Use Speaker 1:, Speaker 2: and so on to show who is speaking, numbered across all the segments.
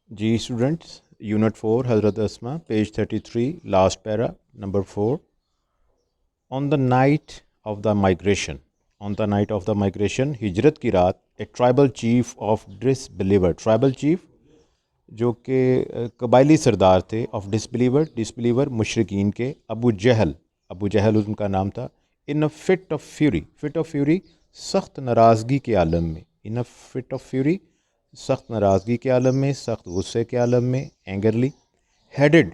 Speaker 1: जी students, unit 4 हज़रत Asma, page 33, last para, number 4. On the night of the migration, on the night of the migration, हिजरत की रात, a tribal chief of disbeliever, tribal chief जो कि कबायली सरदार थे, of disbeliever, disbeliever मुशरिकीन के, अबू जहल उनका नाम था. In a fit of fury, fit of fury सख्त नाराज़गी के आलम में, in a fit of fury सख्त नाराज़गी के आलम में, सख्त गुस्से के आलम में, एंगरली, हेडेड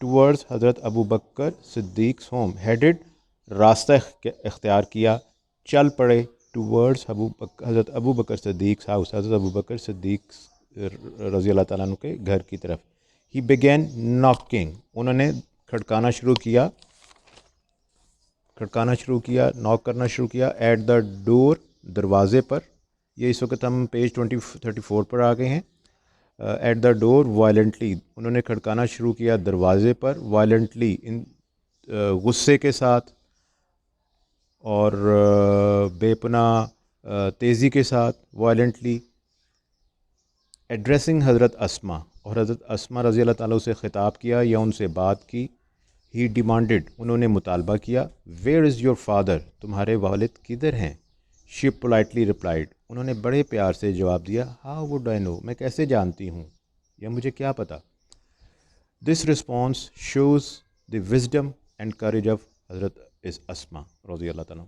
Speaker 1: टूवर्ड्स हज़रत अबू बकर सिद्दीक होम, हेडेड रास्ता इख्तियार किया, चल पड़े, टूवर्ड्स हज़रत अबू बकर सिद्दीक हाउस, हज़रत अबू बकर सिद्दीक रज़ी अल्लाह ताला अन्हु के घर की तरफ. ही बिगैन नॉकिंग, उन्होंने खड़काना शुरू किया, नॉक करना शुरू किया, एट द डोर, दरवाज़े पर. ये इस वक्त हम पेज 34 पर आ गए हैं. एट द डोर वायलेंटली, उन्होंने खड़काना शुरू किया दरवाज़े पर, वायलेंटली इन गुस्से के साथ और बेपनाह तेज़ी के साथ, वायलेंटली. एड्रेसिंग हज़रत अस्मा, और हज़रत अस्मा रज़ी अल्लाह ताला से ख़िताब किया या उनसे बात की. ही डिमांडेड, उन्होंने मुतालबा किया. वेयर इज़ योर फादर, तुम्हारे वालिद किधर हैं. शी पोलाइटली रिप्लाइड, उन्होंने बड़े प्यार से जवाब दिया. हाउ वुड आई नो, मैं कैसे जानती हूँ, या मुझे क्या पता. This response shows the wisdom and courage of हज़रत इस अस्मा रज़ी अल्लाह ताला.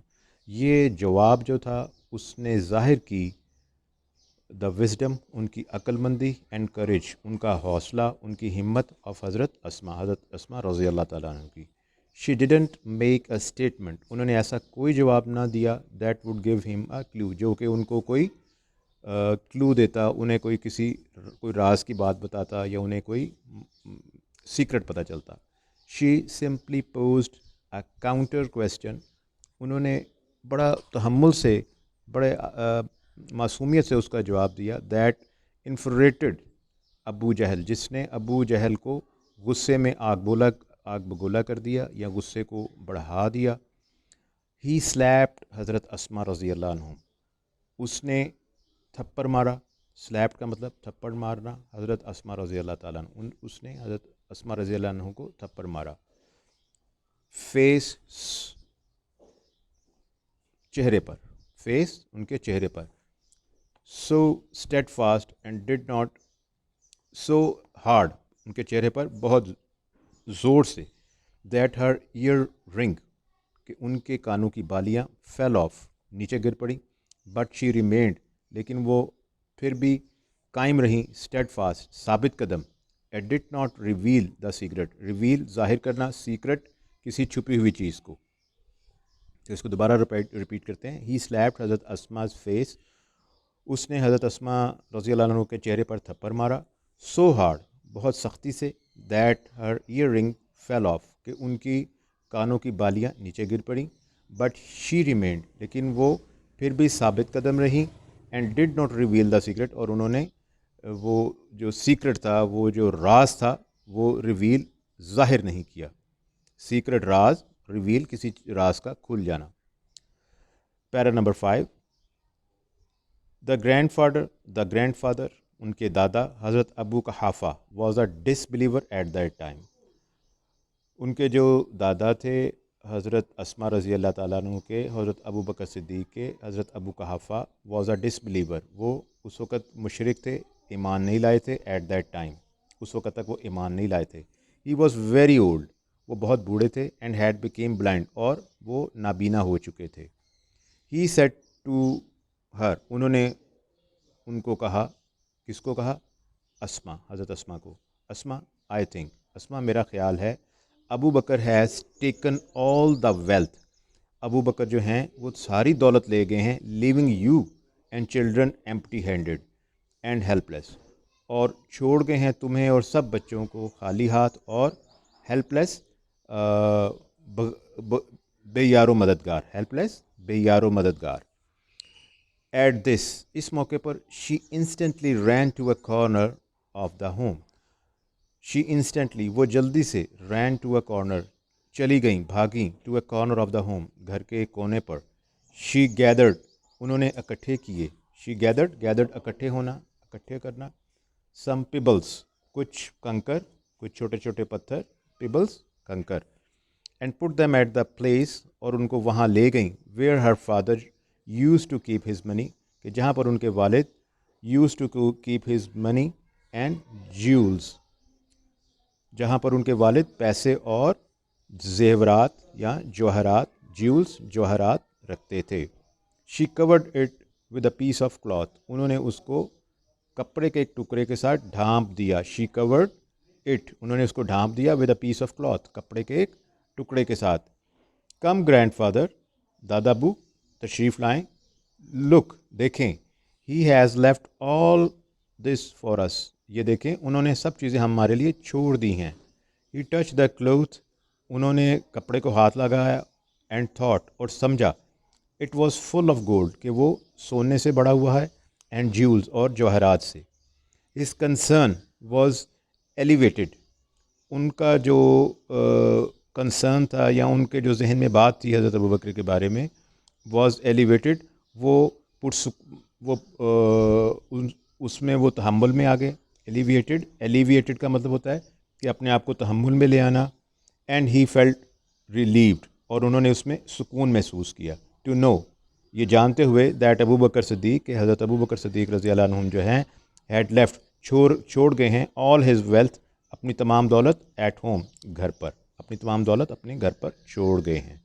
Speaker 1: ये जवाब जो था उसने ज़ाहिर की द विजडम, उनकी अक्लमंदी, एंड करेज, उनका हौसला, उनकी हिम्मत, ऑफ हज़रत अस्मा रज़ी अल्लाह ताला अन्हा की. She didn't make a statement, उन्होंने ऐसा कोई जवाब ना दिया, that would give him a clue, जो कि उनको कोई क्लू देता, उन्हें कोई राज की बात बताता या उन्हें कोई सीक्रेट पता चलता. She simply posed a counter question, उन्होंने बड़ा तहम्मुल से, बड़े मासूमियत से उसका जवाब दिया. दैट इन्फ्रेटेड अबू जहल, जिसने अबू जहल को गुस्से में आग बगोला कर दिया या गुस्से को बढ़ा दिया. ही स्लैप्ड हज़रत अस्मा रज़ी अल्लाह अन्हु, उसने थप्पड़ मारा. स्लैप्ड का मतलब थप्पड़ मारना. हज़रत अस्मा रज़ी अल्लाह ताला अन्हु, उसने हज़रत अस्मा रज़ी अल्लाह अन्हु को थप्पड़ मारा. फेस, चेहरे पर, फेस उनके चेहरे पर. So steadfast and did not, so hard, उनके चेहरे पर बहुत ज़ोर से. दैट हर ईयर रिंग, कि उनके कानों की बालियाँ, फेल ऑफ, नीचे गिर पड़ी. बट शी रिमेंड, लेकिन वो फिर भी कायम रहीं, स्टेडफास्ट, साबित कदम. And did not reveal the secret, reveal ज़ाहिर करना, सीक्रेट किसी छुपी हुई चीज़ को. तो इसको दोबारा रिपीट करते हैं. ही स्लैप्ड हज़रत अस्मा's फेस, उसने हज़रत अस्मा रज़ी अल्लाह अन्हा के चेहरे पर थप्पड़ मारा. सो हार्ड, बहुत सख्ती से. That her ear ring fell off, कि उनकी कानों की बालियाँ नीचे गिर पड़ी. बट शी रिमेंड, लेकिन वो फिर भी साबित कदम रही. And did not reveal the secret, और उन्होंने वो जो सीक्रेट था, वो जो राज था, वो रिवील, ज़ाहिर नहीं किया. सीक्रेट, राज, रिवील किसी राज का खुल जाना. Para number 5. द ग्रैंडफादर, उनके दादा, हज़रत Abu Quhafa, was a disbeliever at that time. उनके जो दादा थे हज़रत अस्मा रज़ी अल्लाह ताला अन्हु के, हज़रत अबू बकर सिद्दीक़ के, हज़रत Abu Quhafa was a disbeliever, वो उस वक़्त मुशरिक थे, ईमान नहीं लाए थे. एट दैट टाइम, उस वक़्त तक वो ईमान नहीं लाए थे. ही वॉज़ वेरी ओल्ड, वो बहुत बूढ़े थे. एंड हैड बिकेम ब्लाइंड, और वो नाबीना हो चुके थे. ही सेड टू हर, उन्होंने उनको कहा, किसको कहा, अस्मा, हज़रत अस्मा को. अस्मा, आई थिंक, अस्मा मेरा ख़्याल है, Abu Bakr has taken all the wealth, Abu Bakr जो हैं वो सारी दौलत ले गए हैं. Leaving you and children empty handed and helpless, और छोड़ गए हैं तुम्हें और सब बच्चों को खाली हाथ और हेल्पलेस, बेयारो मददगार. हेल्पलेस, बेयारो मददगार. एट दिस, इस मौके पर, she instantly ran to a corner of the home. She instantly, वो जल्दी से, रैन टू अ कॉर्नर, चली गई, भागी, to a corner of the home, घर के एक कोने पर. शी गैदर्ड, उन्होंने इकट्ठे किए. शी गैदर्ड, गैदर्ड इकट्ठे होना, इकट्ठे करना. सम पिबल्स, कुछ कंकर, कुछ छोटे छोटे पत्थर, पिबल्स कंकर, and put them at the place, और उनको वहाँ ले गई, where her father use to keep his money, कि जहाँ पर उनके वालिद use to keep his money and jewels, जहाँ पर उनके वालिद पैसे और जेवरात या जवाहरात, ज्यूल्स जवाहरात रखते थे। She covered it with a piece of cloth, उन्होंने उसको कपड़े के एक टुकड़े के साथ ढांप दिया। शी कवर्ड इट, उन्होंने उसको ढांप दिया with a piece of cloth, कपड़े के एक टुकड़े के साथ। कम ग्रैंडफादर, दादाबू तशरीफ़ लाएं, लुक देखें, he has left all this for us, ये देखें उन्होंने सब चीज़ें हमारे लिए छोड़ दी हैं। ही टच द क्लोथ, उन्होंने कपड़े को हाथ लगाया, एंड थॉट, और समझा, it was full of gold, कि वो सोने से बड़ा हुआ है, एंड ज्यूल्स, और जवाहरात से। हिज कंसर्न वॉज एलिवेटेड, उनका जो कंसर्न था या उनके जो जहन में बात थी हज़रत अबू बकर के बारे में, वॉज एलिवेटेड, वो वो उसमें वो तहम्मुल में आ गए। एलिविएटेड का मतलब होता है कि अपने आप को तहम्मुल में ले आना। एंड ही फेल्ट रिलीव्ड, और उन्होंने उसमें सुकून महसूस किया। टू नो, ये जानते हुए, दैट अबू बकर सिद्दीक़, के हज़रत अबू बकर सिद्दीक़ रज़ी अल्लाह अन्हुम जो हैं, हैड लेफ्ट, छोड़ गए हैं, ऑल हिज वेल्थ, अपनी तमाम दौलत, एट होम, घर पर, अपनी तमाम दौलत अपने घर पर छोड़ गए हैं।